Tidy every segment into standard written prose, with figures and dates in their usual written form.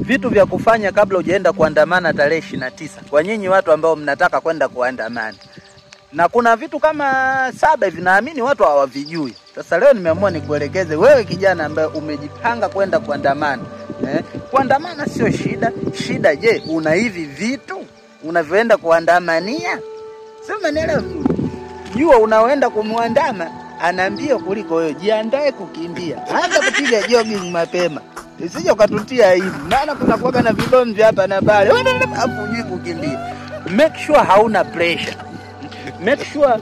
vitu vya kufanya kabla hujaenda kuandamana tarehe 29 kwa nyinyi watu ambao mnataka kwenda kuandamana. Na kuna vitu kama 7 hivi naamini watu hawavijui. Sasa leo nimeamua nikuelekeze wewe kijana ambaye umejipanga kwenda kuandamana. Kuandamana sio shida. Shida je, una hivi vitu unavyoenda kuandamania? Sema nielewe. Jua unaoenda kumwandama anaambia kuliko wewe. Jiandae kukimbia. Anza kupiga jogging mapema. Usije ukatutia hivi. Maana kuna kuwaga na vidonge hapa na pale. Hapo hujui kukimbia. Make sure hauna pressure. Make sure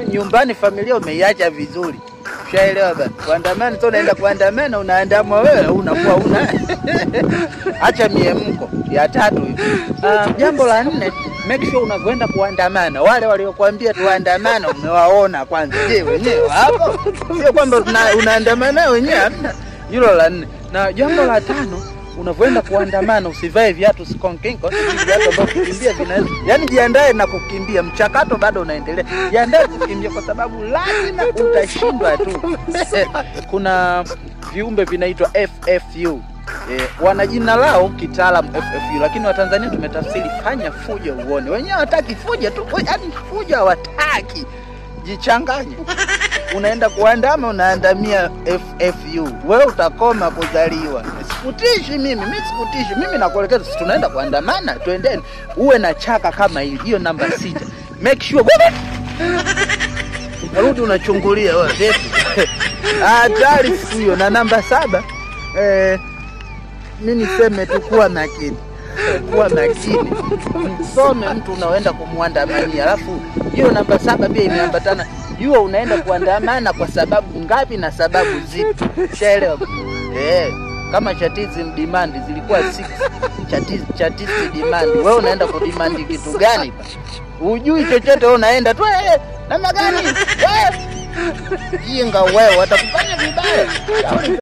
nyumbani familia umeiacha vizuri. Ushaelewa bana? Kuandamana sio unaenda kuandamana unaandamwa wewe unakuwa una. Acha miemko ya 3 hivi. Jambo la 4, make sure unakwenda kuandamana. Wale waliokuambia tuandamana umewaona kwanza. Je, wenyewe hapo? Sio kwamba unaandamana wenyewe hamna. Hilo la 4. Na jambo la 5, unavyoenda kuandamana usivae viatu sikonkinko, viatu ambavyo kukimbia vinaweza. Yaani jiandae na kukimbia, mchakato bado unaendelea. Jiandae kukimbia kwa sababu lazima utashindwa tu. Kuna viumbe vinaitwa FFU. Wana jina lao kitaalamu FFU, lakini Watanzania tumetafsiri fanya fujo uone. Wenyewe hawataki fujo tu, yaani fujo hawataki. Jichanganye. Unaenda kuandama unaandamia FFU. Wewe utakoma kuzaliwa. Sikutishi mimi sikutishi. Mimi nakuelekeza sisi tunaenda kuandamana, twendeni. Uwe na chaka kama hili. Hiyo namba 6. Make sure rudi unachungulia wewe vipi. Hatari hiyo. Na namba 7, mimi niseme tu kuwa makini. Kuwa makini. Msome mtu unaoenda kumwandamania. Alafu hiyo namba 7 pia imeambatana. Jua unaenda kuandamana kwa sababu ngapi na sababu zipi. Ushaelewa? Kama chatism demand zilikuwa 6. Chatism demand. Wewe unaenda kudemand kitu gani? Hujui chochote, wewe unaenda tu namna gani? Wewe jinga wewe watakufanya vibaya.